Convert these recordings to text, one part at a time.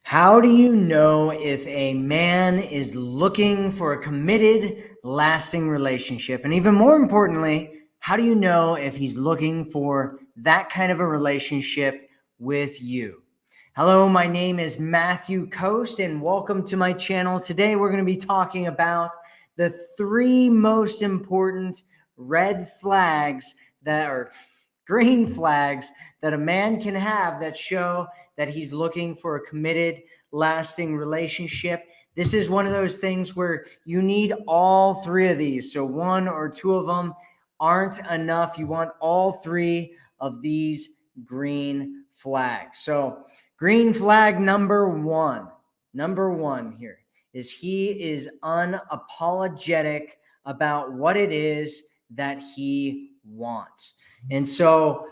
How do you know if a man is looking for a committed, lasting relationship? And even more importantly, how do you know if he's looking for that kind of a relationship with you? Hello, my name is Matthew Coast, and welcome to my channel. Today, we're going to be talking about the three most important red flags that are green flags that a man can have that show that he's looking for a committed, lasting relationship. This is one of those things where you need all three of these. So one or two of them aren't enough. You want all three of these green flags. So green flag number one here is he is unapologetic about what it is that he wants. And so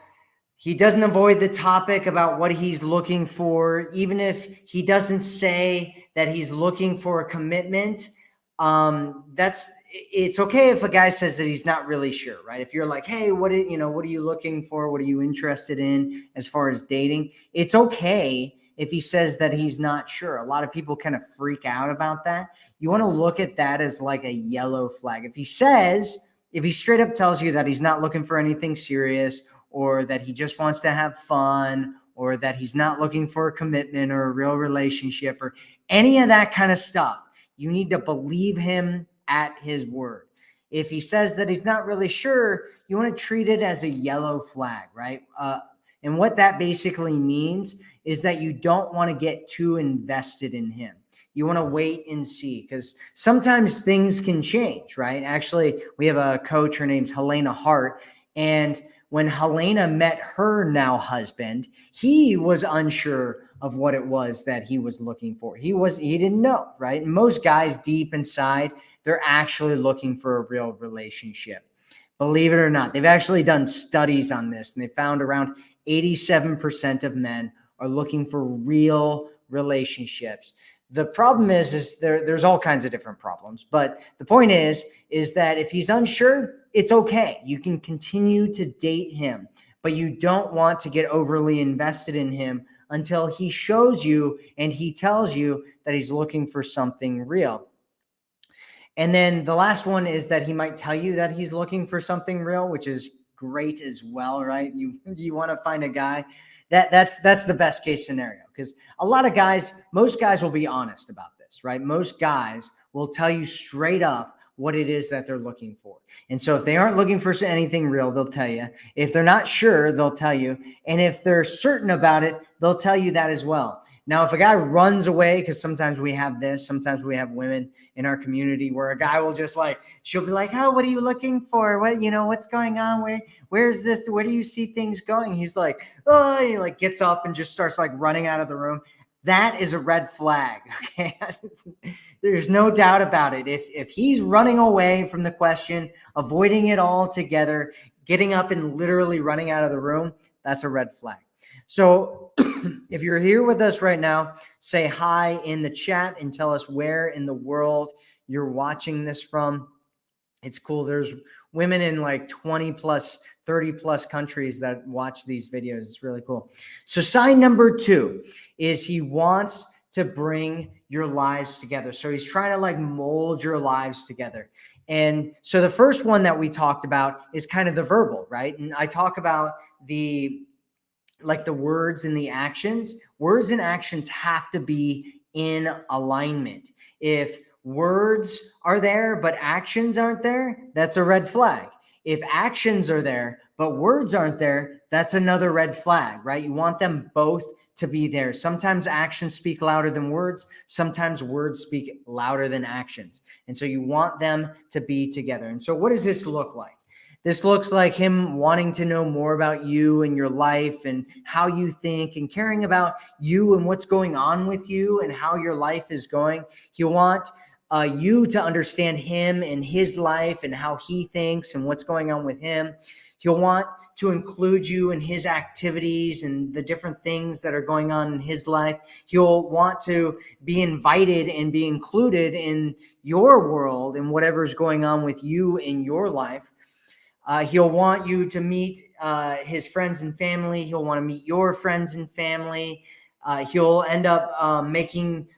he doesn't avoid the topic about what he's looking for, even if he doesn't say that he's looking for a commitment. It's okay if a guy says that he's not really sure, right? If you're like, hey, what are you looking for? What are you interested in as far as dating? It's okay if he says that he's not sure. A lot of people kind of freak out about that. You want to look at that as like a yellow flag. If he straight up tells you that he's not looking for anything serious, or that he just wants to have fun, or that he's not looking for a commitment or a real relationship or any of that kind of stuff, you need to believe him at his word. If he says that he's not really sure, you want to treat it as a yellow flag, right? And what that basically means is that you don't want to get too invested in him. You want to wait and see, because sometimes things can change, right? Actually, we have a coach, her name's Helena Hart, and when Helena met her now husband, he was unsure of what it was that he was looking for. He didn't know, right? And most guys deep inside, they're actually looking for a real relationship. Believe it or not, they've actually done studies on this, and they found around 87% of men are looking for real relationships. The problem is there's all kinds of different problems, but the point is that if he's unsure, it's okay. You can continue to date him, but you don't want to get overly invested in him until he shows you and he tells you that he's looking for something real. And then the last one is that he might tell you that he's looking for something real, which is great as well, right? You want to find a guy that's the best case scenario, because most guys will be honest about this, right? Most guys will tell you straight up what it is that they're looking for. And so if they aren't looking for anything real, they'll tell you. If they're not sure, they'll tell you. And if they're certain about it, they'll tell you that as well. Now, if a guy runs away, because sometimes we have women in our community where a guy will just she'll be like, oh, what are you looking for? What's going on? Where's this? Where do you see things going? He's like, oh, he gets up and just starts running out of the room. That is a red flag. Okay. There's no doubt about it. If he's running away from the question, avoiding it altogether, getting up and literally running out of the room, that's a red flag. So if you're here with us right now, say hi in the chat and tell us where in the world you're watching this from. It's cool. There's women in 20 plus, 30 plus countries that watch these videos. It's really cool. So sign number 2 is he wants to bring your lives together. So he's trying to mold your lives together. And so the first one that we talked about is kind of the verbal, right? And I talk about the words and the actions. Words and actions have to be in alignment. If words are there, but actions aren't there, that's a red flag. If actions are there, but words aren't there, that's another red flag, right? You want them both to be there. Sometimes actions speak louder than words. Sometimes words speak louder than actions. And so you want them to be together. And so what does this look like? This looks like him wanting to know more about you and your life and how you think, and caring about you and what's going on with you and how your life is going. He'll want you to understand him and his life and how he thinks and what's going on with him. He'll want to include you in his activities and the different things that are going on in his life. He'll want to be invited and be included in your world and whatever's going on with you in your life. He'll want you to meet his friends and family. He'll want to meet your friends and family. He'll end up making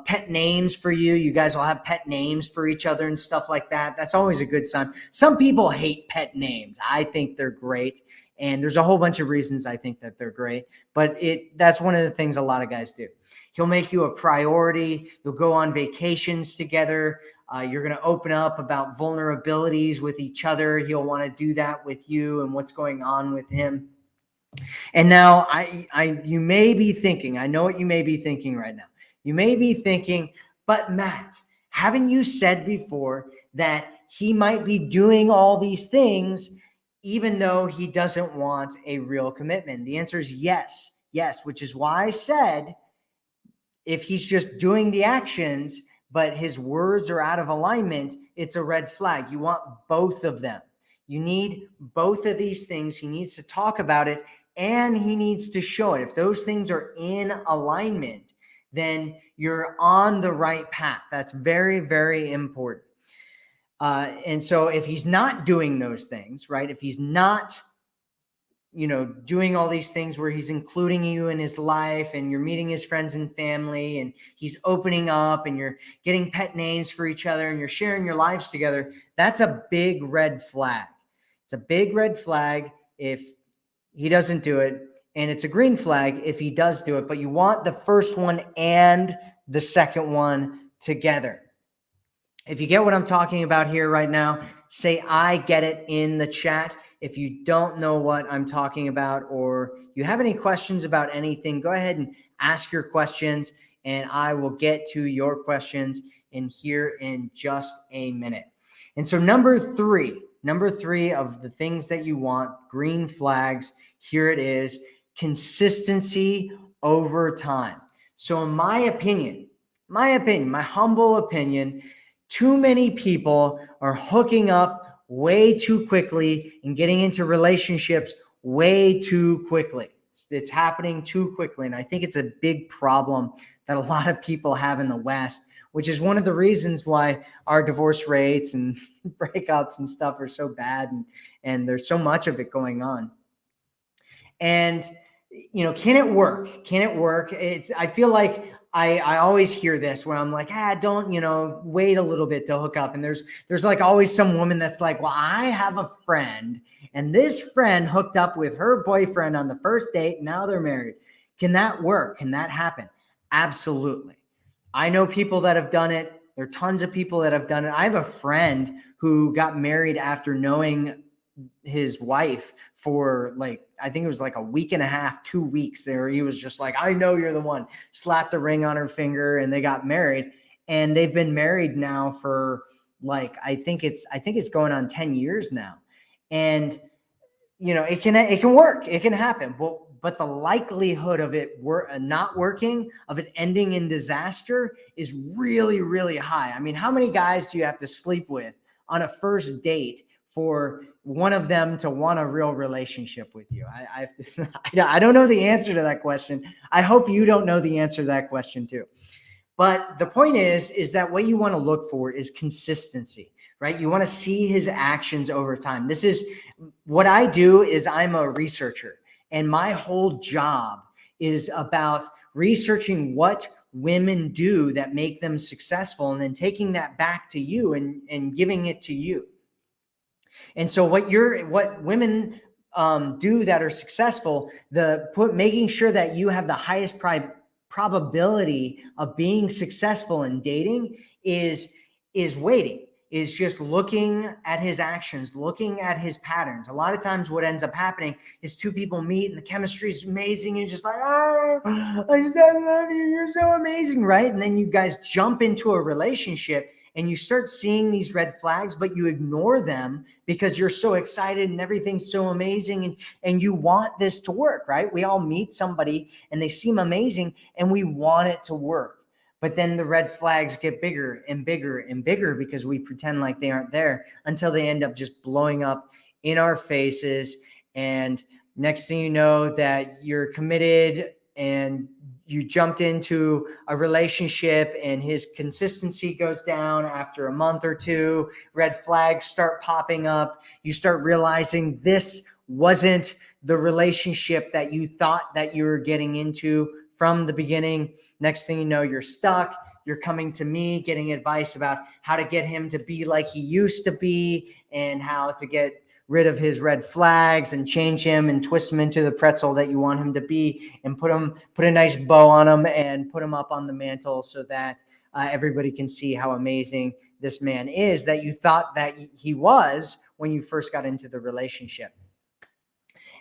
pet names for you. You guys will have pet names for each other and stuff like that. That's always a good sign. Some people hate pet names. I think they're great. And there's a whole bunch of reasons I think that they're great. But that's one of the things a lot of guys do. He'll make you a priority. You'll go on vacations together. You're going to open up about vulnerabilities with each other. He'll want to do that with you and what's going on with him. And now you may be thinking, I know what you may be thinking right now. You may be thinking, but Matt, haven't you said before that he might be doing all these things even though he doesn't want a real commitment? The answer is yes, which is why I said if he's just doing the actions, but his words are out of alignment, it's a red flag. You want both of them. You need both of these things. He needs to talk about it and he needs to show it. If those things are in alignment, then you're on the right path. That's very, very important. And so if he's not doing those things, right? If he's not, doing all these things where he's including you in his life and you're meeting his friends and family and he's opening up and you're getting pet names for each other and you're sharing your lives together, that's a big red flag. It's a big red flag if he doesn't do it. And it's a green flag if he does do it, but you want the first one and the second one together. If you get what I'm talking about here right now, say I get it in the chat. If you don't know what I'm talking about or you have any questions about anything, go ahead and ask your questions and I will get to your questions in here in just a minute. And so number three of the things that you want, green flags, here it is, consistency over time. So in my opinion, my humble opinion, too many people are hooking up way too quickly and getting into relationships way too quickly. It's happening too quickly. And I think it's a big problem that a lot of people have in the West, which is one of the reasons why our divorce rates and breakups and stuff are so bad. And there's so much of it going on. And, can it work? Can it work? I feel like I always hear this where I'm like, don't, wait a little bit to hook up. And there's like always some woman that's like, well, I have a friend and this friend hooked up with her boyfriend on the first date. Now they're married. Can that work? Can that happen? Absolutely. I know people that have done it. There are tons of people that have done it. I have a friend who got married after knowing his wife for I think it was like a week and a half, 2 weeks there. He was just like, I know you're the one, slapped the ring on her finger and they got married and they've been married now for I think it's going on 10 years now. And, it can work. It can happen. But the likelihood of it not working, of it ending in disaster is really, really high. I mean, how many guys do you have to sleep with on a first date for one of them to want a real relationship with you? I don't know the answer to that question. I hope you don't know the answer to that question too. But the point is that what you want to look for is consistency, right? You want to see his actions over time. This is what I do. Is I'm a researcher and my whole job is about researching what women do that make them successful and then taking that back to you and giving it to you. And so what women do that are successful, making sure that you have the highest probability of being successful in dating is waiting, is just looking at his actions, looking at his patterns. A lot of times what ends up happening is two people meet and the chemistry is amazing. You're just like, oh, I just love you. You're so amazing, right? And then you guys jump into a relationship and you start seeing these red flags, but you ignore them because you're so excited and everything's so amazing and you want this to work, right? We all meet somebody and they seem amazing and we want it to work. But then the red flags get bigger and bigger and bigger because we pretend like they aren't there until they end up just blowing up in our faces. And next thing you know that you're committed and you jumped into a relationship and his consistency goes down after a month or two, red flags start popping up. You start realizing this wasn't the relationship that you thought that you were getting into from the beginning. Next thing you know, you're stuck. You're coming to me, getting advice about how to get him to be like he used to be and how to get rid of his red flags and change him and twist him into the pretzel that you want him to be, and put a nice bow on him and put him up on the mantle so that everybody can see how amazing this man is that you thought that he was when you first got into the relationship.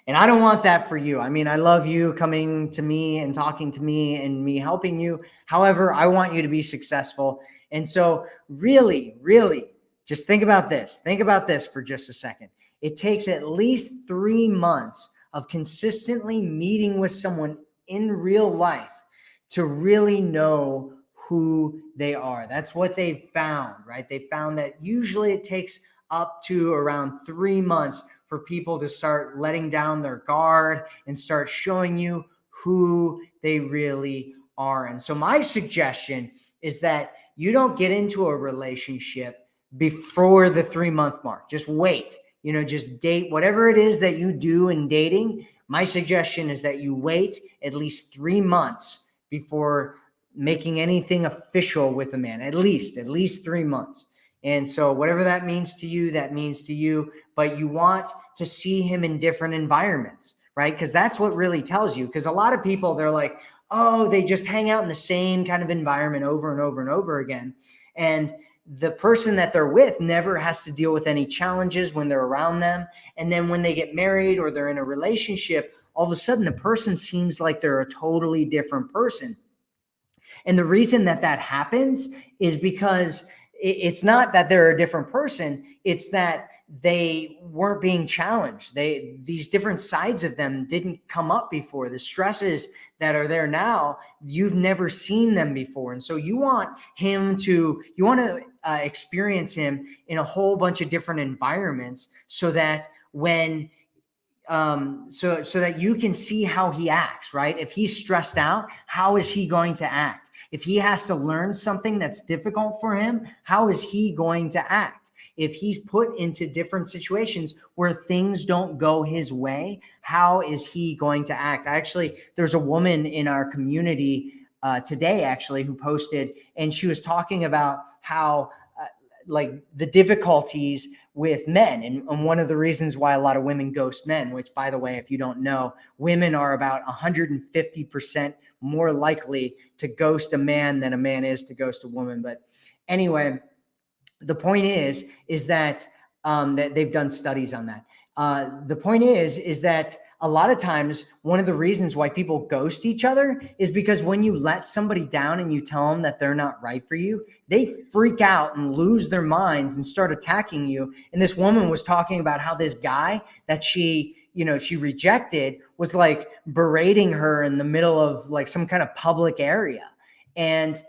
And I don't want that for you. I mean, I love you coming to me and talking to me and me helping you. However, I want you to be successful. And so really, really just think about this. Think about this for just a second. It takes at least 3 months of consistently meeting with someone in real life to really know who they are. That's what they've found, right? They found that usually it takes up to around 3 months for people to start letting down their guard and start showing you who they really are. And so my suggestion is that you don't get into a relationship before the 3-month mark. Just wait, just date whatever it is that you do in dating. My suggestion is that you wait at least 3 months before making anything official with a man, at least 3 months. And so whatever that means to you, that means to you, but you want to see him in different environments, right? Because that's what really tells you. Because a lot of people, they're like, oh, they just hang out in the same kind of environment over and over and over again. And the person that they're with never has to deal with any challenges when they're around them. And then when they get married or they're in a relationship, all of a sudden the person seems like they're a totally different person. And the reason that happens is because it's not that they're a different person. It's that they weren't being challenged. These different sides of them didn't come up before. The stresses that are there now, you've never seen them before. And so you want to experience him in a whole bunch of different environments so that when so that you can see how he acts, right? If he's stressed out, how is he going to act? If he has to learn something that's difficult for him, how is he going to act? If he's put into different situations where things don't go his way, how is he going to act? There's a woman in our community today, actually, who posted, and she was talking about how like the difficulties with men. And one of the reasons why a lot of women ghost men, which, by the way, if you don't know, women are about 150% more likely to ghost a man than a man is to ghost a woman. But anyway, the point is that that they've done studies on that. The point is that a lot of times one of the reasons why people ghost each other is because when you let somebody down and you tell them that they're not right for you, they freak out and lose their minds and start attacking you. And this woman was talking about how this guy that she rejected was like berating her in the middle of like some kind of public area. And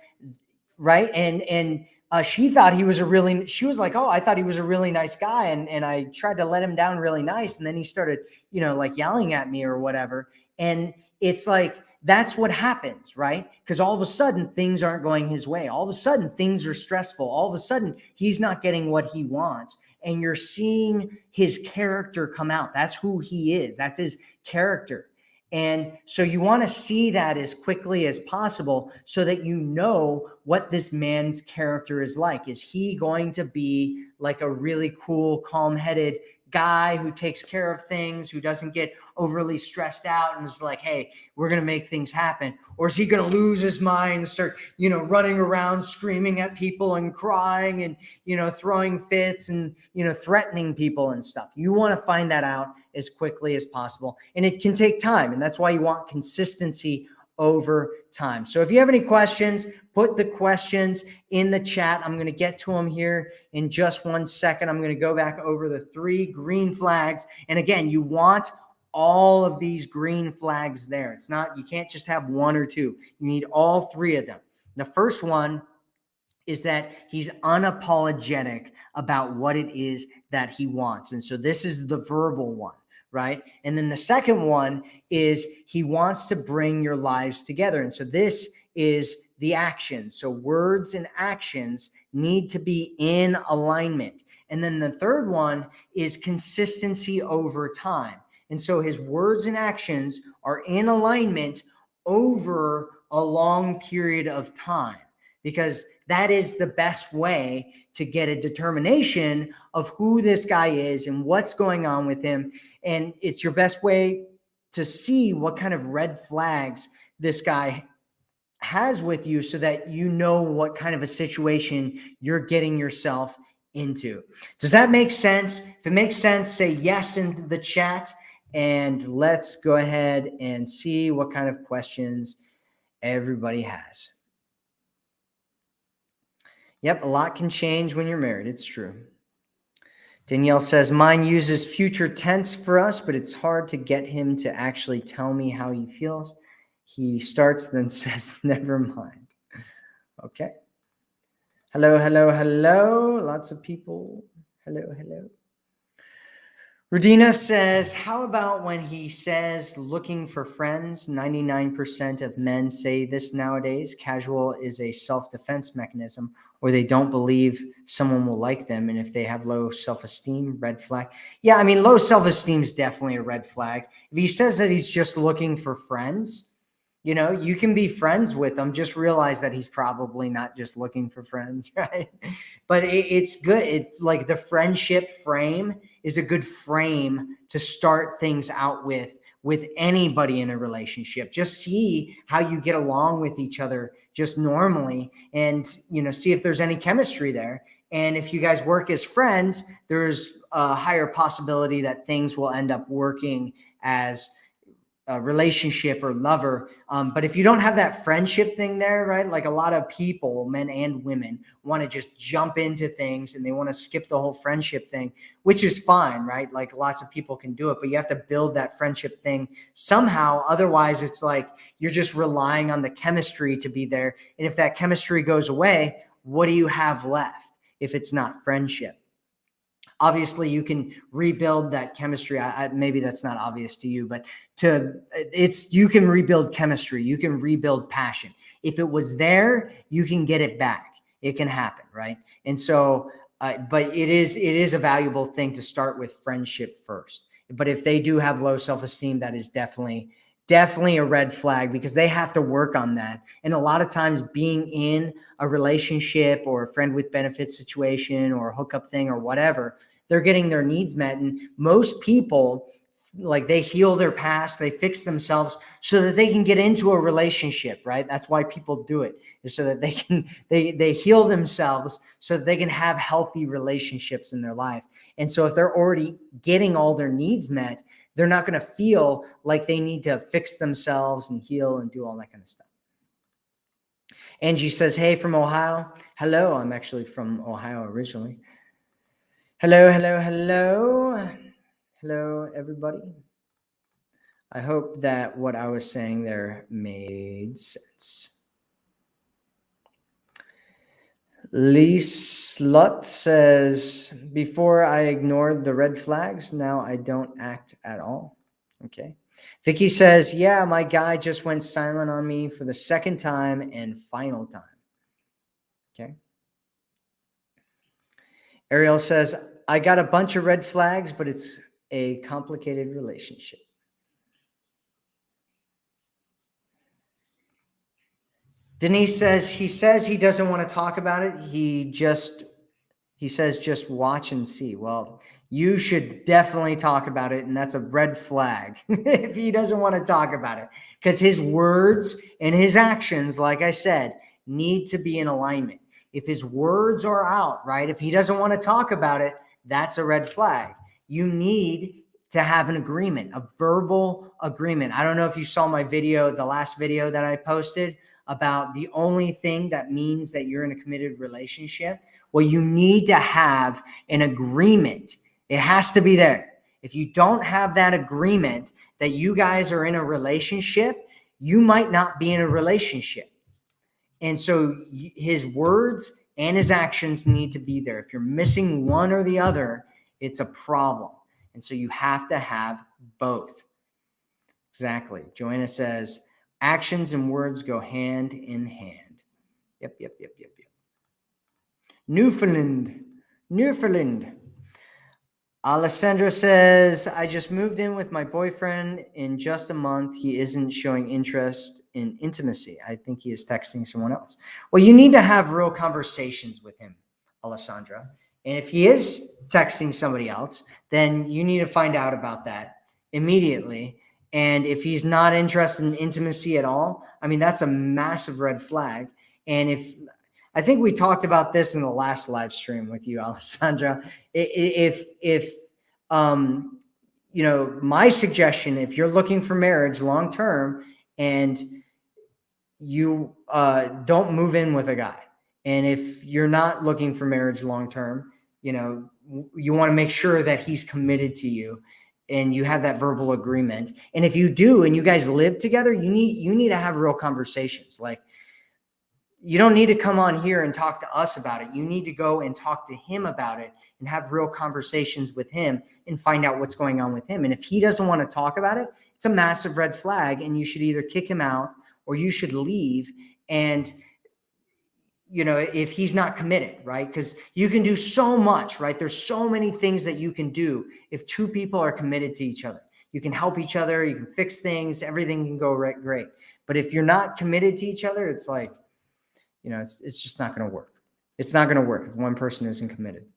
right. And she thought she was like, oh, I thought he was a really nice guy. And I tried to let him down really nice. And then he started, like yelling at me or whatever. And it's like, that's what happens, right? Because all of a sudden things aren't going his way. All of a sudden things are stressful. All of a sudden he's not getting what he wants. And you're seeing his character come out. That's who he is. That's his character. And so you want to see that as quickly as possible so that you know what this man's character is like. Is he going to be like a really cool, calm-headed guy who takes care of things, who doesn't get overly stressed out and is like, hey, we're going to make things happen? Or is he going to lose his mind and start, running around screaming at people and crying and, throwing fits and, threatening people and stuff? You want to find that out as quickly as possible. And it can take time. And that's why you want consistency over time. So if you have any questions, put the questions in the chat. I'm going to get to them here in just 1 second. I'm going to go back over the 3 green flags. And again, you want all of these green flags there. It's not, you can't just have 1 or 2. You need all 3 of them. The first one is that he's unapologetic about what it is that he wants. And so this is the verbal one. Right. And then the second one is he wants to bring your lives together. And so this is the action. So words and actions need to be in alignment. And then the third one is consistency over time. And so his words and actions are in alignment over a long period of time, because that is the best way to get a determination of who this guy is and what's going on with him. And it's your best way to see what kind of red flags this guy has with you, so that you know what kind of a situation you're getting yourself into. Does that make sense? If it makes sense, say yes in the chat, and let's go ahead and see what kind of questions everybody has. Yep, a lot can change when you're married. It's true. Danielle says, mine uses future tense for us, but it's hard to get him to actually tell me how he feels. He starts, then says, never mind. Okay. Hello, hello, hello. Lots of people. Hello, hello. Rudina says, how about when he says looking for friends? 99% of men say this nowadays. Casual is a self-defense mechanism, or they don't believe someone will like them. And if they have low self-esteem, red flag. Yeah, I mean, low self-esteem is definitely a red flag. If he says that he's just looking for friends, you know, you can be friends with him. Just realize that he's probably not just looking for friends, right? But it's good. It's like the friendship frame is a good frame to start things out with anybody in a relationship. Just see how you get along with each other just normally, and, you know, see if there's any chemistry there. And if you guys work as friends, there's a higher possibility that things will end up working as a relationship or lover. But if you don't have that friendship thing there, right? Like a lot of people, men and women, want to just jump into things and they want to skip the whole friendship thing, which is fine, right? Like lots of people can do it, but you have to build that friendship thing somehow. Otherwise, it's like you're just relying on the chemistry to be there. And if that chemistry goes away, what do you have left if it's not friendship? Obviously, you can rebuild that chemistry. Maybe that's not obvious to you, but you can rebuild chemistry. You can rebuild passion. If it was there, you can get it back. It can happen, right? And so, but it is a valuable thing to start with friendship first. But if they do have low self-esteem, that is definitely a red flag, because they have to work on that. And a lot of times being in a relationship or a friend with benefits situation or a hookup thing or whatever, they're getting their needs met. And most people, like, they heal their past, they fix themselves so that they can get into a relationship, right? That's why people do it, is so that they can, they heal themselves so that they can have healthy relationships in their life. And so if they're already getting all their needs met, they're not going to feel like they need to fix themselves and heal and do all that kind of stuff. Angie says, hey, from Ohio. Hello, I'm actually from Ohio originally. Hello, hello, hello. Hello, everybody. I hope that what I was saying there made sense. Lee Slut says, before I ignored the red flags, now I don't act at all. Okay. Vicky says, yeah, my guy just went silent on me for the second time and final time. Okay. Ariel says, I got a bunch of red flags, but it's a complicated relationship. Denise says he doesn't want to talk about it. He says just watch and see. Well, you should definitely talk about it, and that's a red flag if he doesn't want to talk about it, because his words and his actions, like I said, need to be in alignment. If his words are out, right, if he doesn't want to talk about it, that's a red flag. You need to have an agreement, a verbal agreement. I don't know if you saw my video, the last video that I posted about the only thing that means that you're in a committed relationship. Well, you need to have an agreement. It has to be there. If you don't have that agreement that you guys are in a relationship, you might not be in a relationship. And so his words and his actions need to be there. If you're missing one or the other, it's a problem. And so you have to have both. Exactly. Joanna says, actions and words go hand in hand. Yep. Newfoundland. Alessandra says, I just moved in with my boyfriend in just a month. He isn't showing interest in intimacy. I think he is texting someone else. Well, you need to have real conversations with him, Alessandra. And if he is texting somebody else, then you need to find out about that immediately. And if he's not interested in intimacy at all, I mean, that's a massive red flag. And I think we talked about this in the last live stream with you, Alessandra. If my suggestion, if you're looking for marriage long term and you don't move in with a guy, and if you're not looking for marriage long term, you want to make sure that he's committed to you and you have that verbal agreement. And if you do and you guys live together, you need to have real conversations. Like, you don't need to come on here and talk to us about it. You need to go and talk to him about it and have real conversations with him and find out what's going on with him. And if he doesn't want to talk about it, it's a massive red flag, and you should either kick him out or you should leave. And if he's not committed, right? Because you can do so much, right? There's so many things that you can do if two people are committed to each other. You can help each other, you can fix things, everything can go right, great. But if you're not committed to each other, it's like, it's just not going to work. It's not going to work if one person isn't committed.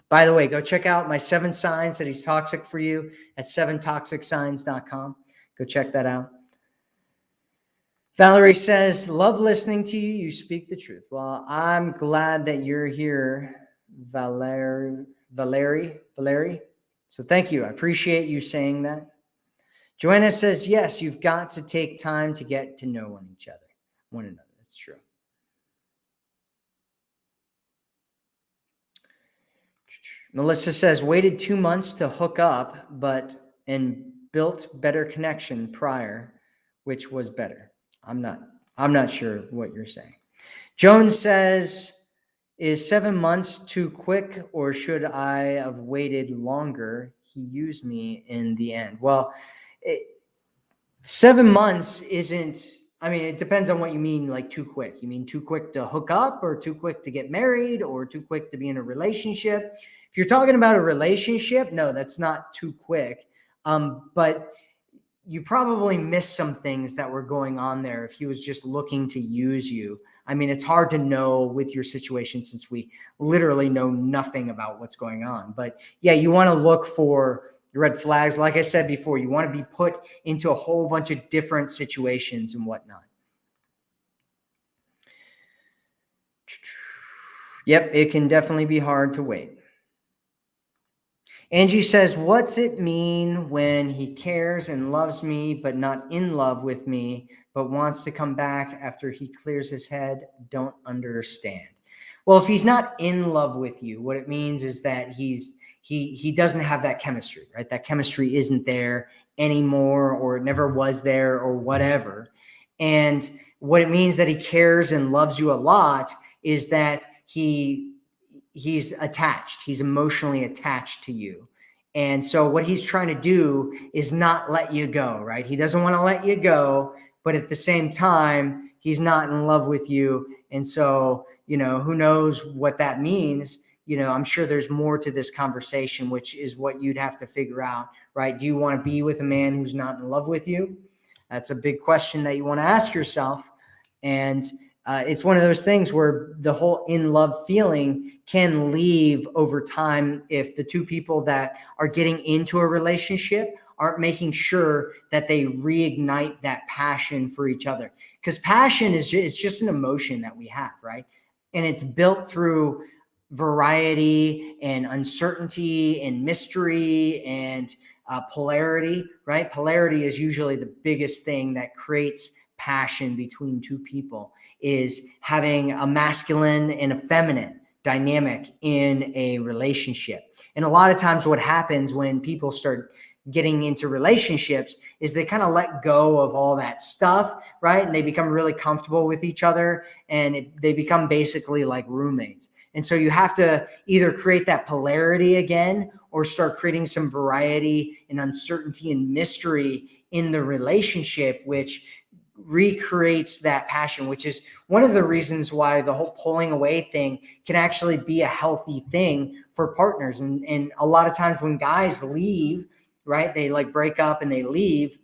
By the way, go check out my 7 signs that he's toxic for you at 7toxicsigns.com. Go check that out. Valerie says, love listening to you. You speak the truth. Well, I'm glad that you're here, Valerie. So thank you. I appreciate you saying that. Joanna says, yes, you've got to take time to get to know one another. That's true. Melissa says, waited 2 months to hook up, and built better connection prior, which was better. I'm not sure what you're saying. Joan says, is 7 months too quick, or should I have waited longer? He used me in the end. Well, 7 months isn't, it depends on what you mean, like too quick. You mean too quick to hook up, or too quick to get married, or too quick to be in a relationship? If you're talking about a relationship, no, that's not too quick. But you probably missed some things that were going on there if he was just looking to use you. It's hard to know with your situation since we literally know nothing about what's going on. But yeah, you want to look for red flags. Like I said before, you want to be put into a whole bunch of different situations and whatnot. Yep, it can definitely be hard to wait. Angie says, what's it mean when he cares and loves me, but not in love with me, but wants to come back after he clears his head? Don't understand. Well, if he's not in love with you, what it means is that he doesn't have that chemistry, right? That chemistry isn't there anymore, or it never was there, or whatever. And what it means that he cares and loves you a lot is that he's attached. He's emotionally attached to you. And so what he's trying to do is not let you go, right? He doesn't want to let you go, but at the same time, he's not in love with you. And so, who knows what that means? I'm sure there's more to this conversation, which is what you'd have to figure out, right? Do you want to be with a man who's not in love with you? That's a big question that you want to ask yourself. And it's one of those things where the whole in love feeling can leave over time if the two people that are getting into a relationship aren't making sure that they reignite that passion for each other. Because passion is just an emotion that we have, right? And it's built through variety and uncertainty and mystery and polarity, right? Polarity is usually the biggest thing that creates passion between two people, is having a masculine and a feminine dynamic in a relationship. And a lot of times what happens when people start getting into relationships is they kind of let go of all that stuff, right? And they become really comfortable with each other, and they become basically like roommates. And so you have to either create that polarity again, or start creating some variety and uncertainty and mystery in the relationship, which recreates that passion, which is one of the reasons why the whole pulling away thing can actually be a healthy thing for partners. And a lot of times when guys leave, right, they like break up and they leave,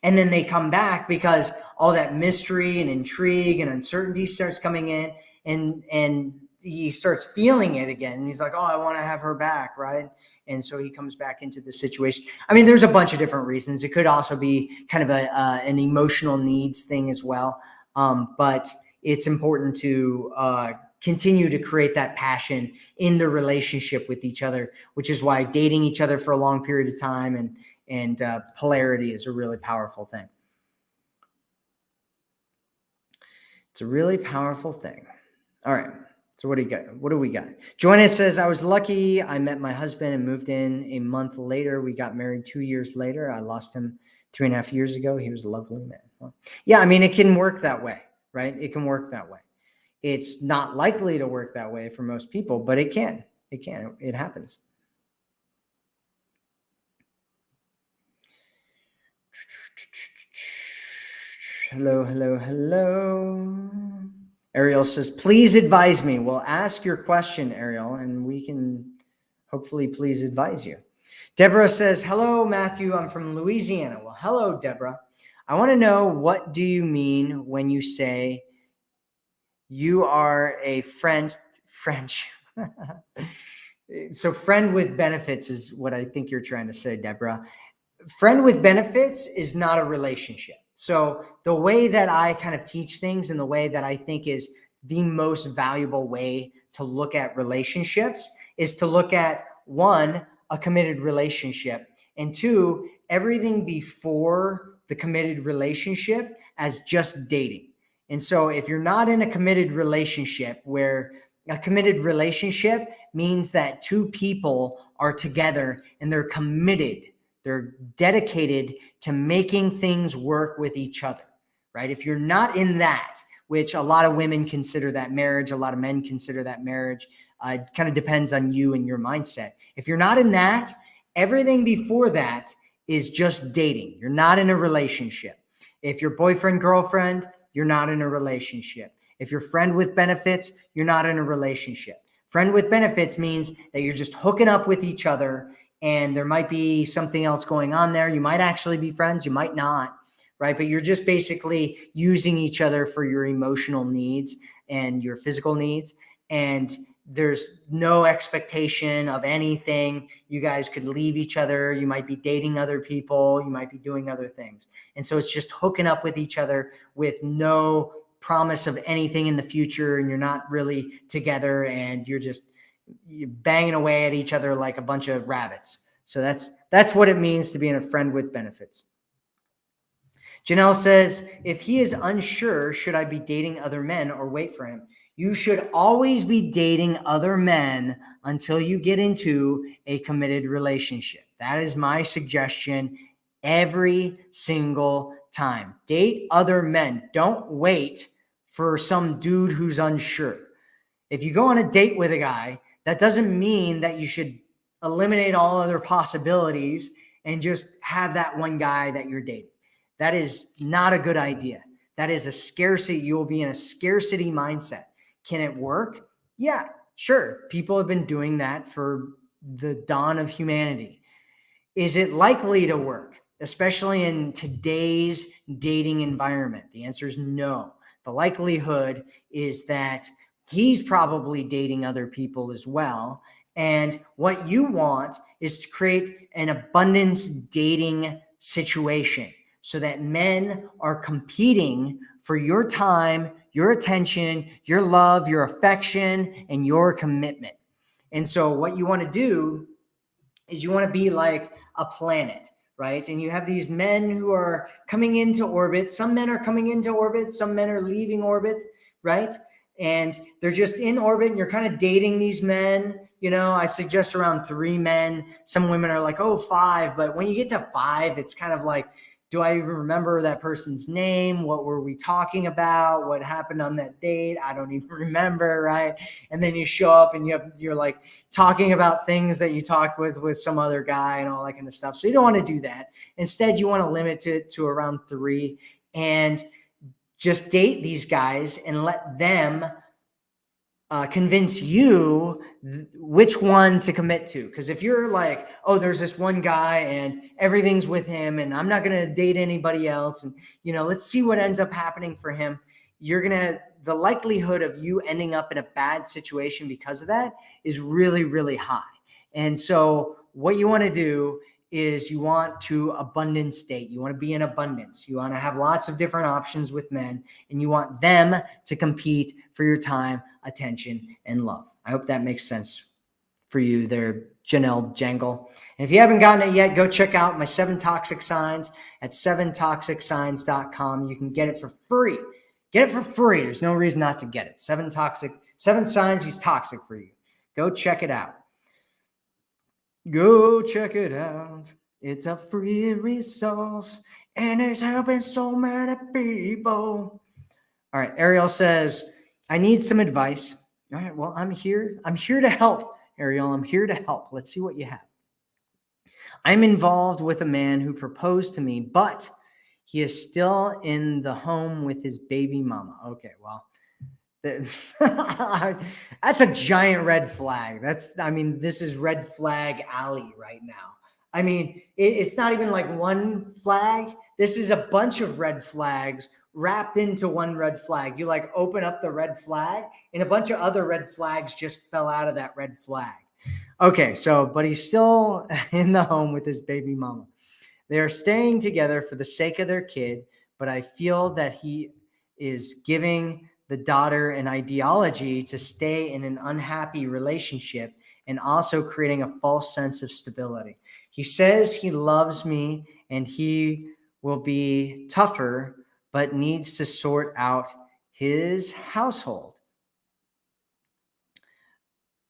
and then they come back because all that mystery and intrigue and uncertainty starts coming in, and he starts feeling it again. And he's like, oh, I want to have her back, right? And so he comes back into the situation. I mean, there's a bunch of different reasons. It could also be kind of an emotional needs thing as well. But it's important to continue to create that passion in the relationship with each other, which is why dating each other for a long period of time and polarity is a really powerful thing. It's a really powerful thing. All right. So what do you got? What do we got? Joanna says, I was lucky. I met my husband and moved in a month later. We got married 2 years later. I lost him 3.5 years ago. He was a lovely man. Well, yeah, I mean, it can work that way, right? It can work that way. It's not likely to work that way for most people, but it can. It can. It happens. Hello. Ariel says, please advise me. Well, ask your question, Ariel, and we can hopefully please advise you. Deborah says, hello, Matthew. I'm from Louisiana. Well, hello, Deborah. I want to know, what do you mean when you say you are a French? So friend with benefits is what I think you're trying to say, Deborah. Friend with benefits is not a relationship. So the way that I kind of teach things and the way that I think is the most valuable way to look at relationships is to look at, one, a committed relationship, and two, everything before the committed relationship as just dating. And so if you're not in a committed relationship, where a committed relationship means that two people are together and they're committed, they're dedicated to making things work with each other, right? If you're not in that, which a lot of women consider that marriage, a lot of men consider that marriage, it kind of depends on you and your mindset. If you're not in that, everything before that is just dating. You're not in a relationship. If you're boyfriend, girlfriend, you're not in a relationship. If you're friend with benefits, you're not in a relationship. Friend with benefits means that you're just hooking up with each other, and there might be something else going on there. You might actually be friends, you might not, right? But you're just basically using each other for your emotional needs and your physical needs. And there's no expectation of anything. You guys could leave each other. You might be dating other people. You might be doing other things. And so it's just hooking up with each other with no promise of anything in the future. And you're not really together, and you're banging away at each other like a bunch of rabbits. So that's what it means to be in a friend with benefits. Janelle says, if he is unsure, should I be dating other men or wait for him? You should always be dating other men until you get into a committed relationship. That is my suggestion every single time. Date other men. Don't wait for some dude who's unsure. If you go on a date with a guy, that doesn't mean that you should eliminate all other possibilities and just have that one guy that you're dating. That is not a good idea. That is a scarcity. You will be in a scarcity mindset. Can it work? Yeah, sure. People have been doing that for the dawn of humanity. Is it likely to work, especially in today's dating environment? The answer is no. The likelihood is that he's probably dating other people as well. And what you want is to create an abundance dating situation so that men are competing for your time, your attention, your love, your affection, and your commitment. And so what you want to do is you want to be like a planet, right? And you have these men who are coming into orbit. Some men are coming into orbit. Some men are leaving orbit, right? And they're just in orbit, and you're kind of dating these men. You know, I suggest around 3 men. Some women are like, oh, 5. But when you get to 5, it's kind of like, do I even remember that person's name? What were we talking about? What happened on that date? I don't even remember, right? And then you show up and you're like talking about things that you talked with some other guy and all that kind of stuff. So you don't want to do that. Instead, you want to limit it to around 3. and just date these guys and let them convince you which one to commit to. Because if you're like, oh, there's this one guy and everything's with him and I'm not going to date anybody else, and let's see what ends up happening for him, the likelihood of you ending up in a bad situation because of that is really, really high. And so what you want to do is you want to abundance date. You want to be in abundance. You want to have lots of different options with men, and you want them to compete for your time, attention, and love. I hope that makes sense for you there, Janelle Jangle. And if you haven't gotten it yet, go check out my 7 Toxic Signs at 7toxicsigns.com. You can get it for free. Get it for free. There's no reason not to get it. 7 signs he's toxic for you. Go check it out. Go check it out. It's a free resource, and it's helping so many people. All right, Ariel says, I need some advice. All right, well, I'm here. I'm here to help, Ariel. I'm here to help. Let's see what you have. I'm involved with a man who proposed to me, but he is still in the home with his baby mama. Okay, well, that's a giant red flag. This is red flag alley right now. It's not even like one flag. This is a bunch of red flags wrapped into one red flag. You like open up the red flag and a bunch of other red flags just fell out of that red flag. Okay, but he's still in the home with his baby mama. They are staying together for the sake of their kid, but I feel that he is giving the daughter an ideology to stay in an unhappy relationship and also creating a false sense of stability. He says he loves me and he will be tougher, but needs to sort out his household.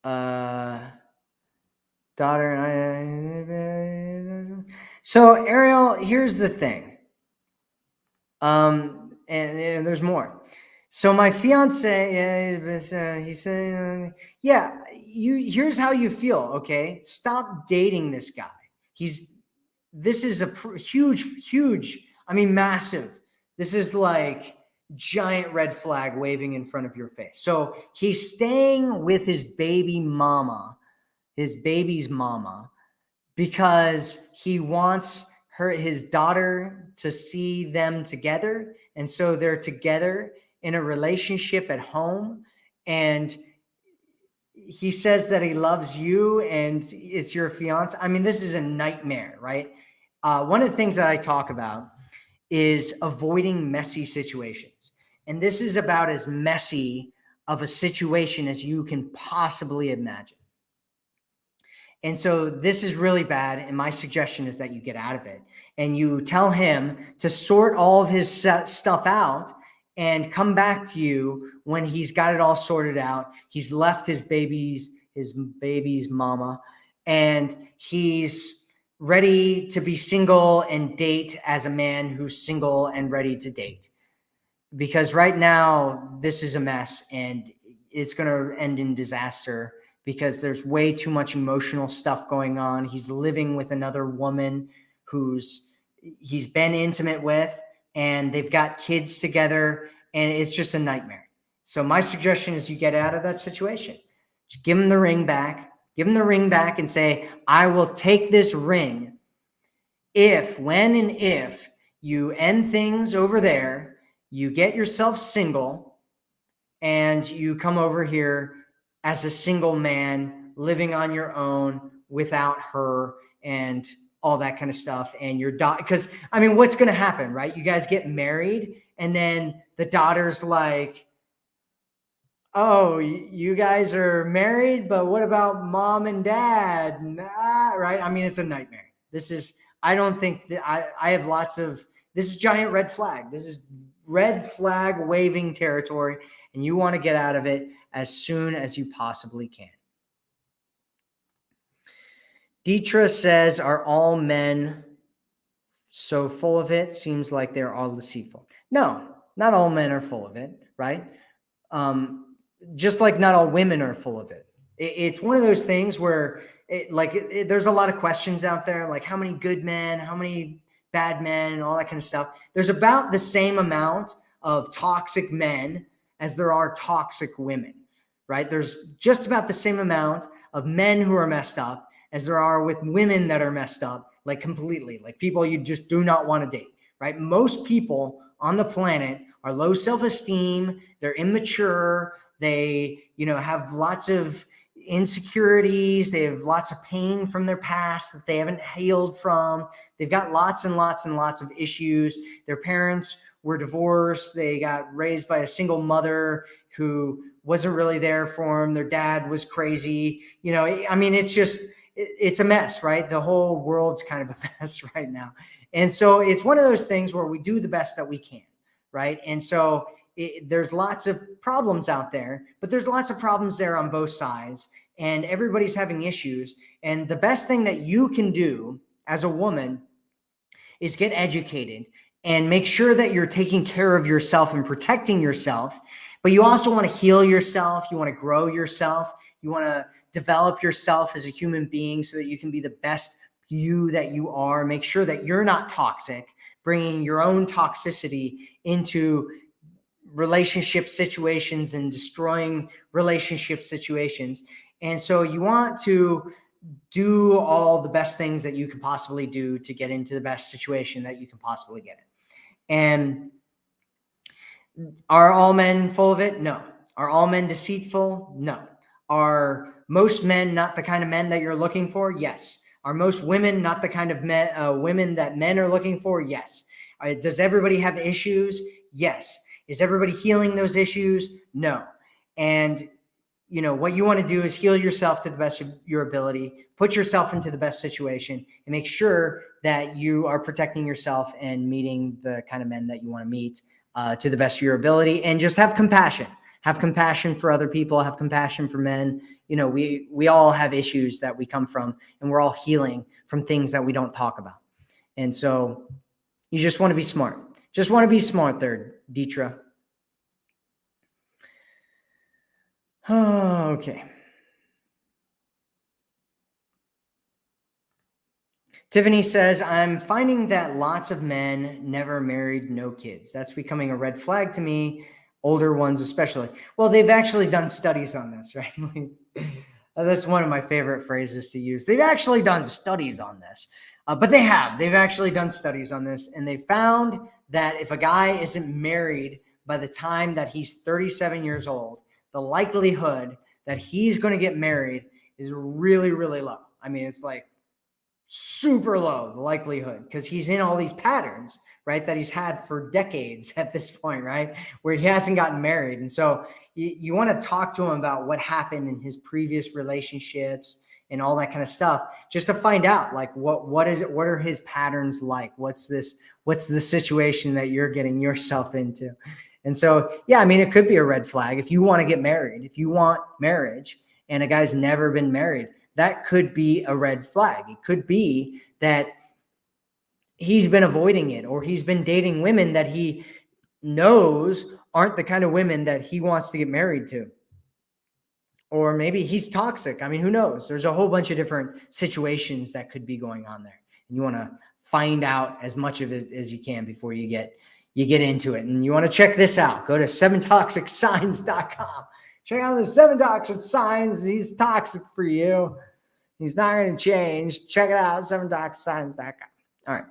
Daughter and I. So Ariel, here's the thing. And there's more. So my fiance, he said, here's how you feel. Okay. Stop dating this guy. This is a huge, massive. This is like giant red flag waving in front of your face. So he's staying with his baby's mama, because he wants his daughter to see them together. And so they're together in a relationship at home. And he says that he loves you and it's your fiance. This is a nightmare, right? One of the things that I talk about is avoiding messy situations. And this is about as messy of a situation as you can possibly imagine. And so this is really bad. And my suggestion is that you get out of it and you tell him to sort all of his stuff out and come back to you when he's got it all sorted out. He's left his baby's mama, and he's ready to be single and date as a man who's single and ready to date. Because right now, this is a mess and it's going to end in disaster because there's way too much emotional stuff going on. He's living with another woman he's been intimate with, and they've got kids together, and it's just a nightmare. So my suggestion is you get out of that situation. Just give him the ring back. Give him the ring back and say, I will take this ring when and if you end things over there, you get yourself single, and you come over here as a single man living on your own without her and all that kind of stuff. And your daughter, because what's going to happen, right? You guys get married and then the daughter's like, oh, you guys are married, but what about mom and dad? Nah, right? It's a nightmare. I don't think that I have this is giant red flag. This is red flag waving territory, and you want to get out of it as soon as you possibly can. Deetra says, are all men so full of it? Seems like they're all deceitful. No, not all men are full of it, right? Just like not all women are full of it. It's one of those things where there's a lot of questions out there, like how many good men, how many bad men and all that kind of stuff. There's about the same amount of toxic men as there are toxic women, right? There's just about the same amount of men who are messed up as there are with women that are messed up, like completely, like people you just do not want to date, right? Most people on the planet are low self-esteem, they're immature, they, have lots of insecurities, they have lots of pain from their past that they haven't healed from. They've got lots and lots and lots of issues. Their parents were divorced, they got raised by a single mother who wasn't really there for them. Their dad was crazy. It's a mess, right? The whole world's kind of a mess right now. And so it's one of those things where we do the best that we can, right? And so there's lots of problems out there, but there's lots of problems there on both sides, and everybody's having issues. And the best thing that you can do as a woman is get educated and make sure that you're taking care of yourself and protecting yourself. But you also want to heal yourself. You want to grow yourself. You want to develop yourself as a human being so that you can be the best you that you are. Make sure that you're not toxic, bringing your own toxicity into relationship situations and destroying relationship situations. And so you want to do all the best things that you can possibly do to get into the best situation that you can possibly get in. And are all men full of it? No. Are all men deceitful? No. Are most men not the kind of men that you're looking for? Yes. Are most women not the kind of women that men are looking for? Yes. Does everybody have issues? Yes. Is everybody healing those issues? No. And what you want to do is heal yourself to the best of your ability, put yourself into the best situation, and make sure that you are protecting yourself and meeting the kind of men that you want to meet to the best of your ability. And just have compassion. Have compassion for other people. Have compassion for men. We all have issues that we come from, and we're all healing from things that we don't talk about. And so you just want to be smart. Just want to be smart there, Deetra. Oh, okay. Tiffany says, I'm finding that lots of men never married, no kids. That's becoming a red flag to me, older ones especially. Well, they've actually done studies on this, right? That's one of my favorite phrases to use. They've actually done studies on this, but they've actually done studies on this, and they found that if a guy isn't married by the time that he's 37 years old, the likelihood that he's going to get married is really, really low. I mean, it's like super low, the likelihood, because he's in all these patterns, right, that he's had for decades at this point, right, where he hasn't gotten married. And so you want to talk to him about what happened in his previous relationships and all that kind of stuff, just to find out, like, what is it? What are his patterns like? What's the situation that you're getting yourself into? And so, yeah, I mean, it could be a red flag if you want to get married, if you want marriage and a guy's never been married. That could be a red flag. It could be that he's been avoiding it, or he's been dating women that he knows aren't the kind of women that he wants to get married to. Or maybe he's toxic. I mean, who knows? There's a whole bunch of different situations that could be going on there. And you want to find out as much of it as you can before you get into it. And you want to check this out. Go to 7toxicsigns.com. Check out the 7 toxic signs. He's toxic for you. He's not going to change. Check it out, 7toxicsigns.com. All right.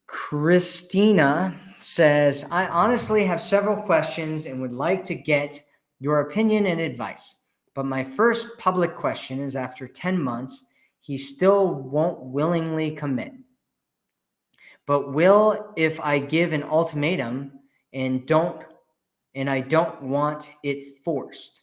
Christina says, I honestly have several questions and would like to get your opinion and advice. But my first public question is, after 10 months, he still won't willingly commit. But will if I give an ultimatum and I don't want it forced.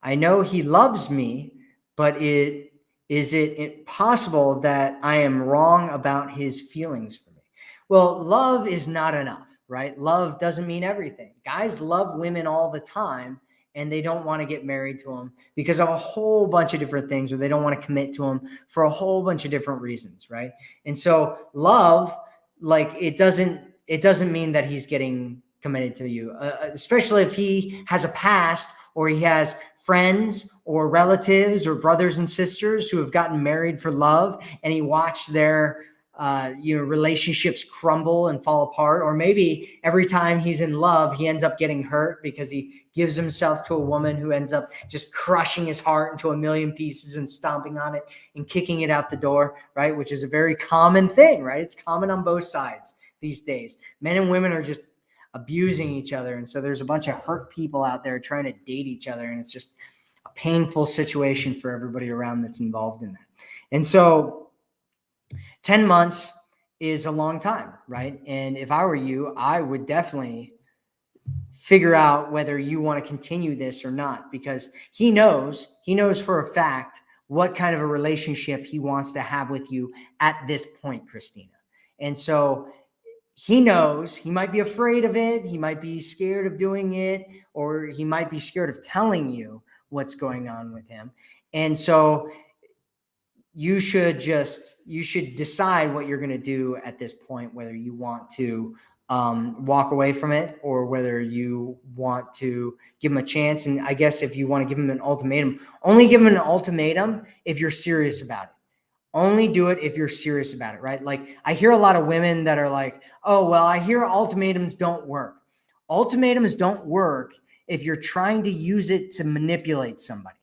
I know he loves me, but is it possible that I am wrong about his feelings for me? Well, love is not enough, right? Love doesn't mean everything. Guys love women all the time, and they don't want to get married to them because of a whole bunch of different things, or they don't want to commit to them for a whole bunch of different reasons, right? And so love, like, it doesn't mean that he's getting committed to you, especially if he has a past, or he has friends or relatives or brothers and sisters who have gotten married for love, and he watched their relationships crumble and fall apart, or maybe every time he's in love, he ends up getting hurt because he gives himself to a woman who ends up just crushing his heart into a million pieces and stomping on it and kicking it out the door, right? Which is a very common thing, right? It's common on both sides these days. Men and women are just abusing each other. And so there's a bunch of hurt people out there trying to date each other. And it's just a painful situation for everybody around that's involved in that. And so 10 months is a long time, right? And if I were you, I would definitely figure out whether you want to continue this or not, because he knows for a fact what kind of a relationship he wants to have with you at this point, Christina. And so he knows he might be afraid of it. He might be scared of doing it, or he might be scared of telling you what's going on with him. And so you should decide what you're going to do at this point, whether you want to walk away from it or whether you want to give him a chance. And I guess if you want to give him an ultimatum, only give him an ultimatum if you're serious about it. Only do it if you're serious about it, right? Like, I hear a lot of women that are like, oh, well, I hear ultimatums don't work. Ultimatums don't work if you're trying to use it to manipulate somebody,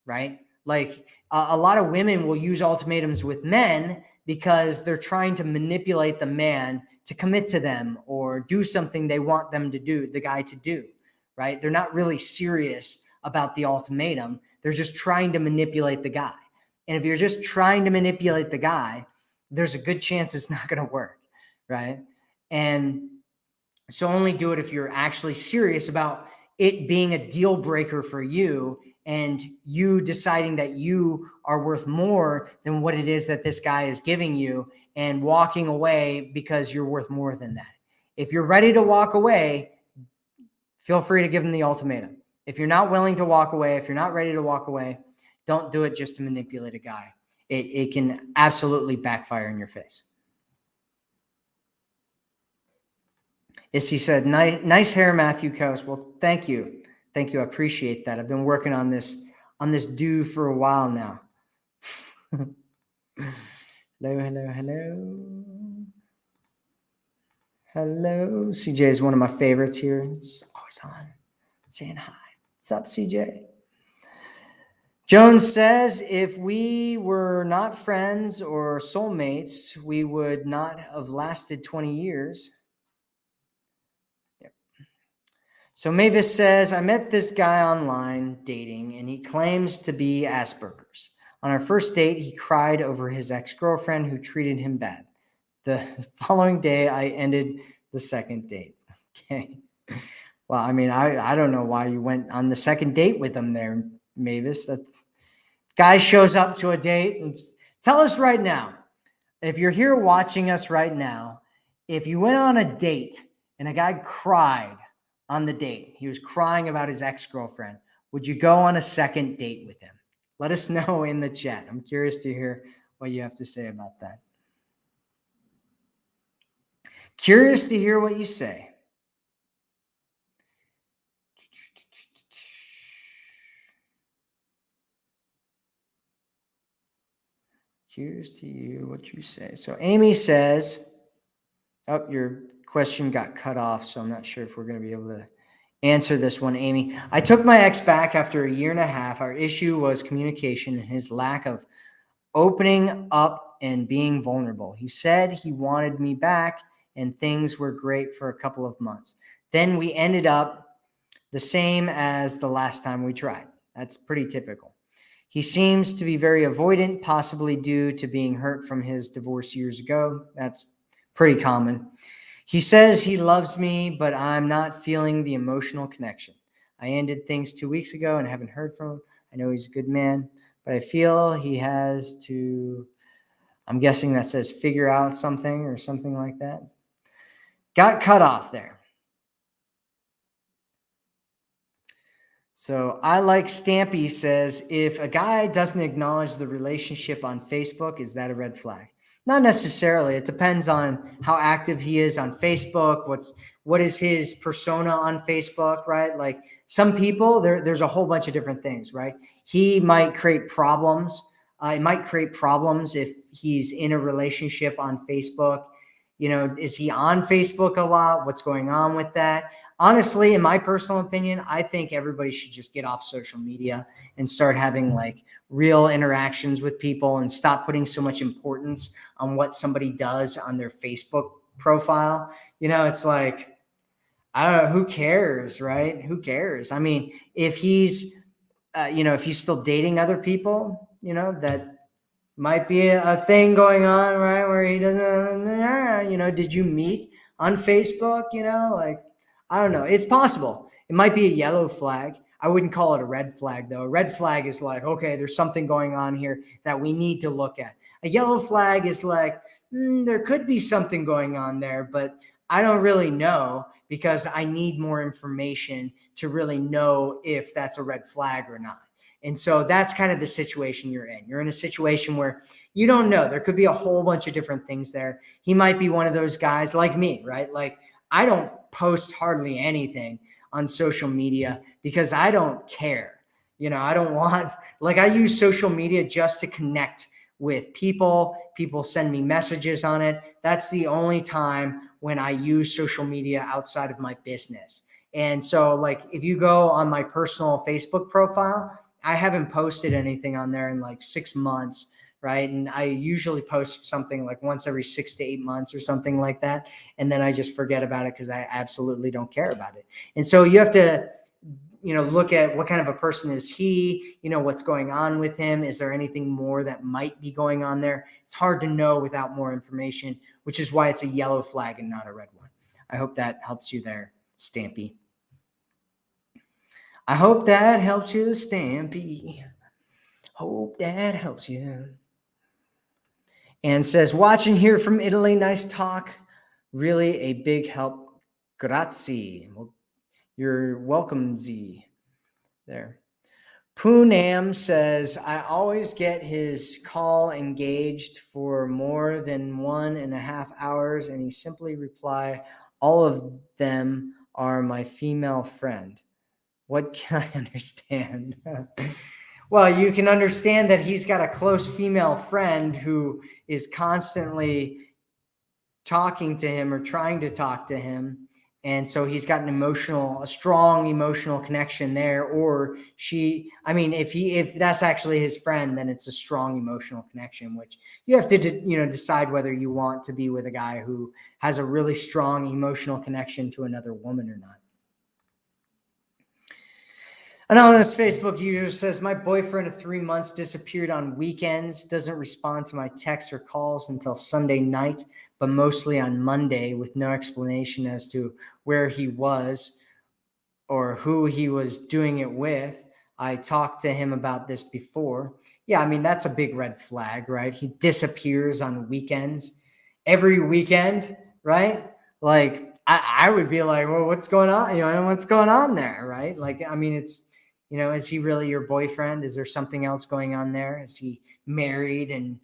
right? Like, a lot of women will use ultimatums with men because they're trying to manipulate the man to commit to them or do something they want them to do, the guy to do, right? They're not really serious about the ultimatum. They're just trying to manipulate the guy. And if you're just trying to manipulate the guy, there's a good chance it's not going to work, right? And so only do it if you're actually serious about it being a deal breaker for you and you deciding that you are worth more than what it is that this guy is giving you and walking away because you're worth more than that. If you're ready to walk away, feel free to give him the ultimatum. If you're not willing to walk away, if you're not ready to walk away, don't do it just to manipulate a guy. It can absolutely backfire in your face. Issy said, nice hair, Matthew Coast. Well, thank you. Thank you. I appreciate that. I've been working on this do for a while now. Hello. CJ is one of my favorites here. He's always on saying hi. What's up, CJ? Jones says, if we were not friends or soulmates, we would not have lasted 20 years. Yep. So Mavis says, I met this guy online dating, and he claims to be Asperger's. On our first date, he cried over his ex-girlfriend who treated him bad. The following day, I ended the second date. Okay. Well, I mean, I don't know why you went on the second date with him there, Mavis. That guy shows up to a date and tell us right now, if you're here watching us right now, if you went on a date and a guy cried on the date, he was crying about his ex-girlfriend, would you go on a second date with him? Let us know in the chat. I'm curious to hear what you have to say about that. Curious to hear what you say. Curious to hear what you say. So Amy says, oh, your question got cut off, so I'm not sure if we're going to be able to answer this one, Amy. I took my ex back after a year and a half. Our issue was communication and his lack of opening up and being vulnerable. He said he wanted me back and things were great for a couple of months. Then we ended up the same as the last time we tried. That's pretty typical. He seems to be very avoidant, possibly due to being hurt from his divorce years ago. That's pretty common. He says he loves me, but I'm not feeling the emotional connection. I ended things 2 weeks ago and haven't heard from him. I know he's a good man, but I feel he has to, I'm guessing that says figure out something or something like that. Got cut off there. So I like Stampy says, if a guy doesn't acknowledge the relationship on Facebook, is that a red flag? Not necessarily. It depends on how active he is on Facebook. What is his persona on Facebook, right? Like some people, there's a whole bunch of different things, right? He might create problems It might create problems if he's in a relationship on Facebook. Is he on Facebook a lot? What's going on with that? Honestly, in my personal opinion, I think everybody should just get off social media and start having like real interactions with people and stop putting so much importance on what somebody does on their Facebook profile. It's like, I don't know, who cares, right? Who cares? I mean, if he's if he's still dating other people, that might be a thing going on, right? Where he doesn't, did you meet on Facebook? Like, I don't know. It's possible. It might be a yellow flag. I wouldn't call it a red flag, though. A red flag is like, okay, there's something going on here that we need to look at. A yellow flag is like, there could be something going on there, but I don't really know because I need more information to really know if that's a red flag or not. And so that's kind of the situation you're in. You're in a situation where you don't know. There could be a whole bunch of different things there. He might be one of those guys like me, right? Like, I don't post hardly anything on social media because I don't care. I don't want, like, I use social media just to connect with people. People send me messages on it. That's the only time when I use social media outside of my business. And so, like, if you go on my personal Facebook profile, I haven't posted anything on there in like 6 months, right? And I usually post something like once every 6 to 8 months or something like that. And then I just forget about it because I absolutely don't care about it. And so you have to, look at what kind of a person is he, what's going on with him. Is there anything more that might be going on there? It's hard to know without more information, which is why it's a yellow flag and not a red one. I hope that helps you there, Stampy. I hope that helps you, Stampy. Hope that helps you. And says, watching here from Italy. Nice talk. Really a big help. Grazie. Well, you're welcome, Z. There. Poonam says, I always get his call engaged for more than 1.5 hours, and he simply reply, all of them are my female friend. What can I understand? Well, you can understand that he's got a close female friend who is constantly talking to him or trying to talk to him. And so he's got a strong emotional connection there. Or if that's actually his friend, then it's a strong emotional connection, which you have to, decide whether you want to be with a guy who has a really strong emotional connection to another woman or not. Anonymous Facebook user says, my boyfriend of 3 months disappeared on weekends, doesn't respond to my texts or calls until Sunday night, but mostly on Monday with no explanation as to where he was or who he was doing it with. I talked to him about this before. Yeah, that's a big red flag, right? He disappears on weekends, every weekend, right? Like, I would be like, well, what's going on? What's going on there, right? Like, it's, is he really your boyfriend? Is there something else going on there? Is he married and,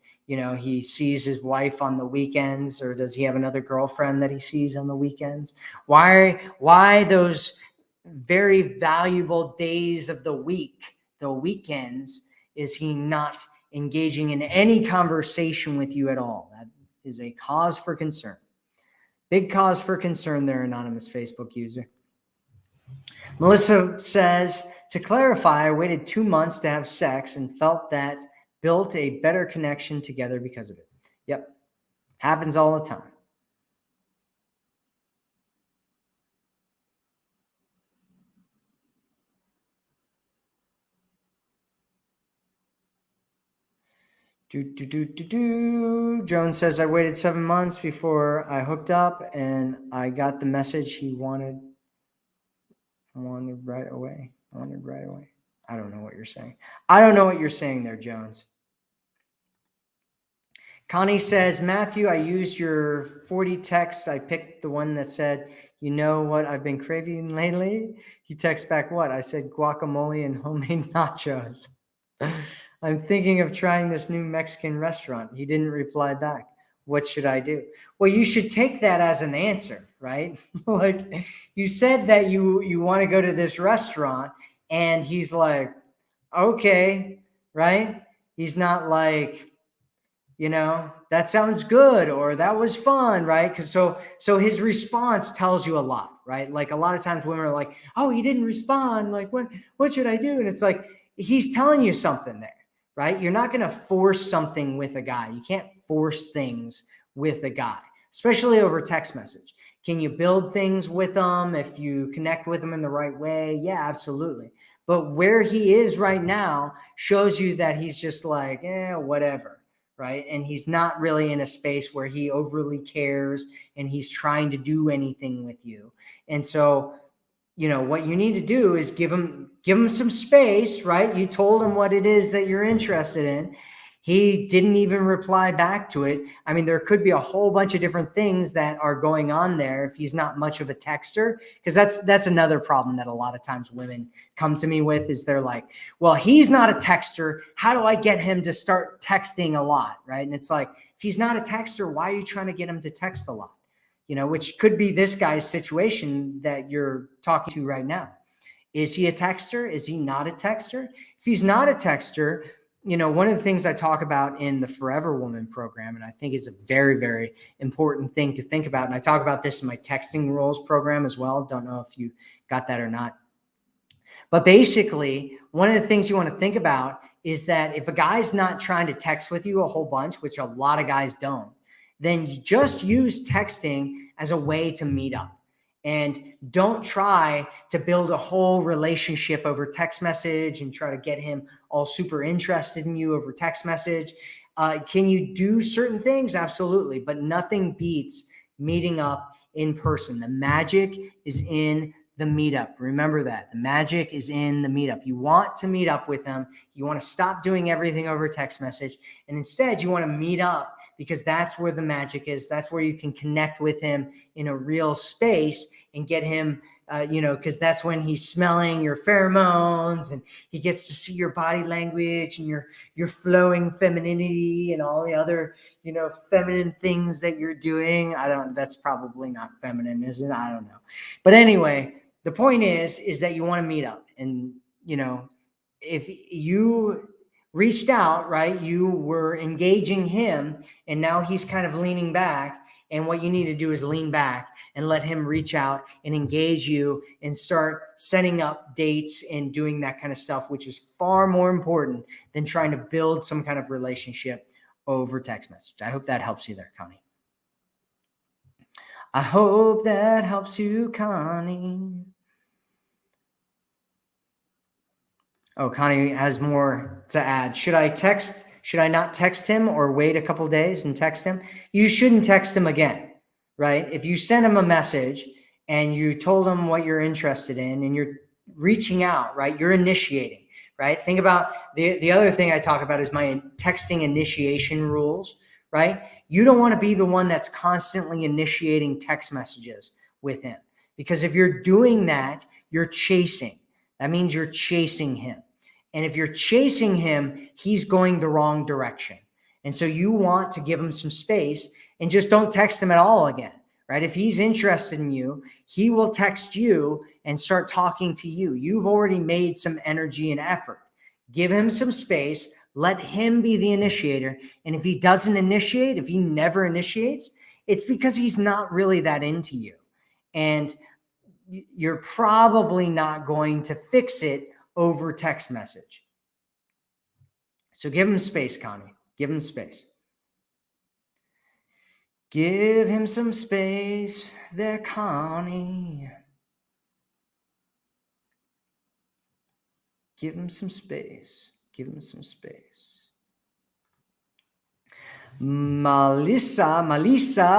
he sees his wife on the weekends, or does he have another girlfriend that he sees on the weekends? Why those very valuable days of the week, the weekends, is he not engaging in any conversation with you at all? That is a cause for concern. Big cause for concern there, anonymous Facebook user. Melissa says, to clarify, I waited 2 months to have sex and felt that built a better connection together because of it. Yep. Happens all the time. Joan says, I waited 7 months before I hooked up and I got the message he wanted right away. I don't know what you're saying. I don't know what you're saying there, Jones. Connie says, Matthew, I used your 40 texts. I picked the one that said, you know what I've been craving lately? He texts back what? I said guacamole and homemade nachos. I'm thinking of trying this new Mexican restaurant. He didn't reply back. What should I do? Well, you should take that as an answer, right? Like, you said that you want to go to this restaurant, and he's like, okay, right? He's not like, that sounds good or that was fun, right? Because so his response tells you a lot, right? Like a lot of times women are like, oh, he didn't respond. Like, what should I do? And it's like, he's telling you something there, right? You're not going to force something with a guy. You can't force things with a guy, especially over text message. Can you build things with them if you connect with them in the right way? Yeah, absolutely. But where he is right now shows you that he's just like, whatever, right? And he's not really in a space where he overly cares and he's trying to do anything with you. And so, what you need to do is give him some space, right? You told him what it is that you're interested in. He didn't even reply back to it. I mean, there could be a whole bunch of different things that are going on there if he's not much of a texter, because that's another problem that a lot of times women come to me with is they're like, well, he's not a texter. How do I get him to start texting a lot, right? And it's like, if he's not a texter, why are you trying to get him to text a lot? Which could be this guy's situation that you're talking to right now. Is he a texter? Is he not a texter? If he's not a texter, one of the things I talk about in the Forever Woman program, and I think is a very, very important thing to think about, and I talk about this in my texting rules program as well. Don't know if you got that or not. But basically, one of the things you want to think about is that if a guy's not trying to text with you a whole bunch, which a lot of guys don't, then you just use texting as a way to meet up. And don't try to build a whole relationship over text message and try to get him all super interested in you over text message. Can you do certain things? Absolutely. But nothing beats meeting up in person. The magic is in the meetup. Remember that. The magic is in the meetup. You want to meet up with him. You want to stop doing everything over text message. And instead, you want to meet up, because that's where the magic is. That's where you can connect with him in a real space and get him, because that's when he's smelling your pheromones and he gets to see your body language and your flowing femininity and all the other, feminine things that you're doing. That's probably not feminine, is it? I don't know. But anyway, the point is that you want to meet up. And, if you reached out, right, you were engaging him, and now he's kind of leaning back. And what you need to do is lean back and let him reach out and engage you and start setting up dates and doing that kind of stuff, which is far more important than trying to build some kind of relationship over text message. I hope that helps you there, Connie. I hope that helps you, Connie. Oh, Connie has more to add. Should I not text him or wait a couple days and text him? You shouldn't text him again, right? If you send him a message and you told him what you're interested in and you're reaching out, right? You're initiating, right? Think about the other thing I talk about is my texting initiation rules, right? You don't want to be the one that's constantly initiating text messages with him, because if you're doing that, you're chasing. That means you're chasing him. And if you're chasing him, he's going the wrong direction. And so you want to give him some space and just don't text him at all again, right? If he's interested in you, he will text you and start talking to you. You've already made some energy and effort. Give him some space. Let him be the initiator. And if he doesn't initiate, if he never initiates, it's because he's not really that into you. And you're probably not going to fix it over text message. So give him space, Connie. Give him space. Give him some space there, Connie. Give him some space. Give him some space. Melissa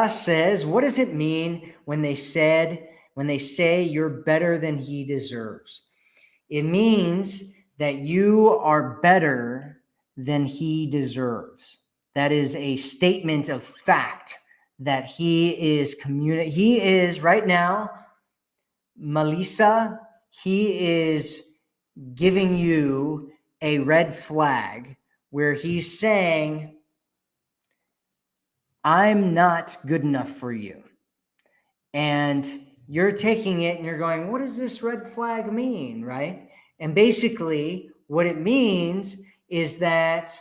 says, what does it mean when they say you're better than he deserves? It means that you are better than he deserves. That is a statement of fact that he is right now, Melissa, he is giving you a red flag where he's saying, I'm not good enough for you. And you're taking it and you're going, what does this red flag mean, right? And basically what it means is that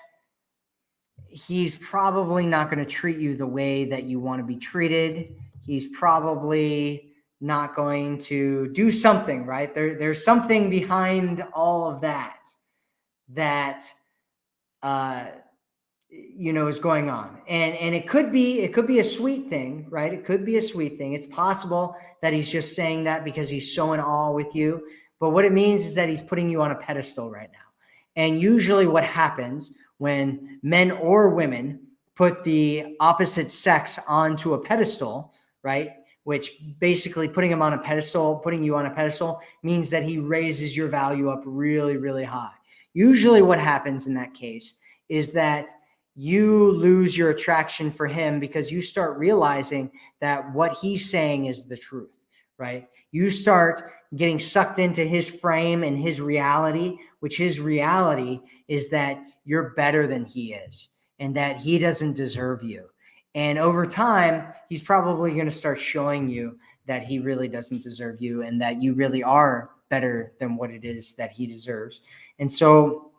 he's probably not going to treat you the way that you want to be treated. He's probably not going to do something, right? There's something behind all of that that is going on, and it could be a sweet thing, right? It could be a sweet thing. It's possible that he's just saying that because he's so in awe with you, but what it means is that he's putting you on a pedestal right now. And usually what happens when men or women put the opposite sex onto a pedestal, right, which basically putting you on a pedestal means that he raises your value up really, really high. Usually what happens in that case is that you lose your attraction for him because you start realizing that what he's saying is the truth, right? You start getting sucked into his frame and his reality, which his reality is that you're better than he is and that he doesn't deserve you. And over time, he's probably going to start showing you that he really doesn't deserve you and that you really are better than what it is that he deserves. And so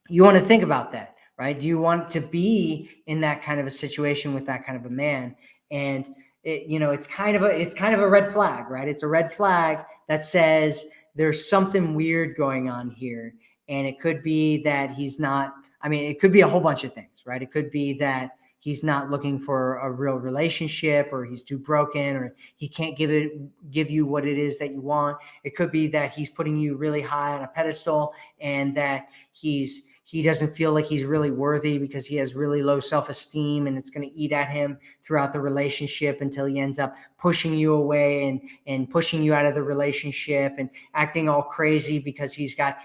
you want to think about that, right? Do you want to be in that kind of a situation with that kind of a man? And it's kind of a red flag, right? It's a red flag that says there's something weird going on here. And it could be that he's not, it could be a whole bunch of things, right? It could be that he's not looking for a real relationship, or he's too broken, or he can't give you what it is that you want. It could be that he's putting you really high on a pedestal and that he doesn't feel like he's really worthy because he has really low self-esteem, and it's going to eat at him throughout the relationship until he ends up pushing you away and pushing you out of the relationship and acting all crazy because he's got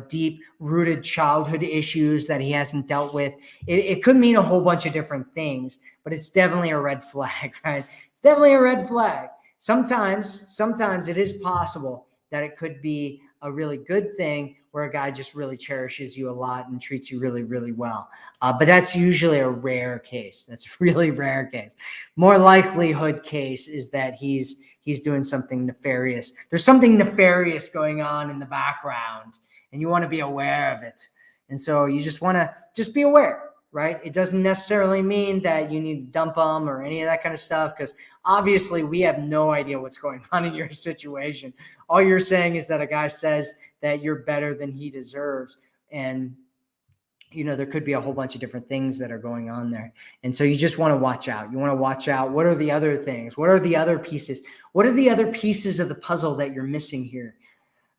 deep rooted childhood issues that he hasn't dealt with. It could mean a whole bunch of different things, but it's definitely a red flag, right? It's definitely a red flag. Sometimes it is possible that it could be a really good thing where a guy just really cherishes you a lot and treats you really, really well. But that's usually a rare case. That's a really rare case. More likelihood case is that he's doing something nefarious. There's something nefarious going on in the background, and you want to be aware of it. And so you just want to be aware, right? It doesn't necessarily mean that you need to dump them or any of that kind of stuff, because obviously we have no idea what's going on in your situation. All you're saying is that a guy says that you're better than he deserves. And, there could be a whole bunch of different things that are going on there. And so you just want to watch out. You want to watch out. What are the other things? What are the other pieces? What are the other pieces of the puzzle that you're missing here,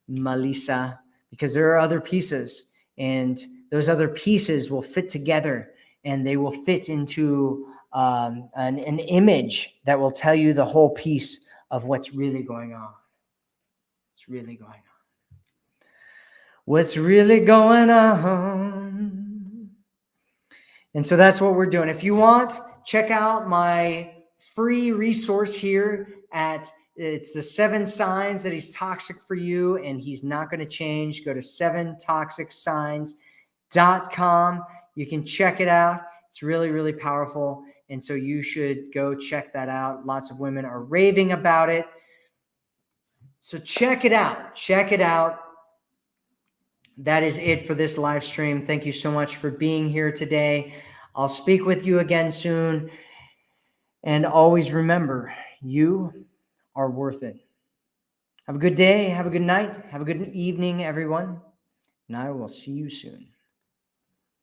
Melissa? Because there are other pieces, and those other pieces will fit together, and they will fit into an image that will tell you the whole piece of what's really going on. What's really going on. What's really going on. And so that's what we're doing. If you want, check out my free resource here it's the 7 signs that he's toxic for you and he's not going to change. Go to 7toxicsigns.com. You can check it out. It's really, really powerful. And so you should go check that out. Lots of women are raving about it. So check it out. Check it out. That is it for this live stream. Thank you so much for being here today. I'll speak with you again soon. And always remember, you are worth it. Have a good day. Have a good night. Have a good evening, everyone. And I will see you soon.